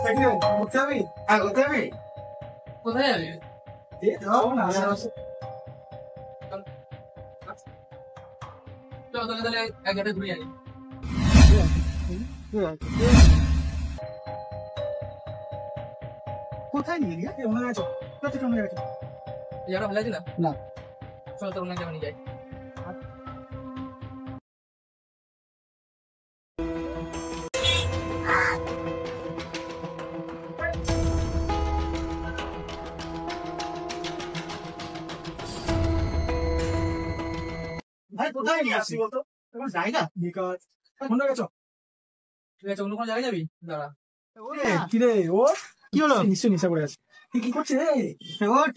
ঘুরতে যাবি? হ্যাঁ, ঘুরতে যাবি? কোথায় যাবি? চল তাহলে এক ঘাটে ঘুরে আনি। কোথায় নিয়ে গিয়ে মনে গেছো? কোথায় মনে গেছো? এই জায়গাটা ভালো আছে না? না। চল তোর অনেক জায়গা নিয়ে যাই। ভাই কোথায় নিয়ে আসছি বলতো? এখন যাই না বিকজ মনে গেছো? ঠিক আছে, অন্য কোনো জায়গায় যাবি? দাঁড়া। কি রে ও কি হলো? নিশ্চয়ই নেশা করে আছে। তুই কি করছিস রে? ওঠ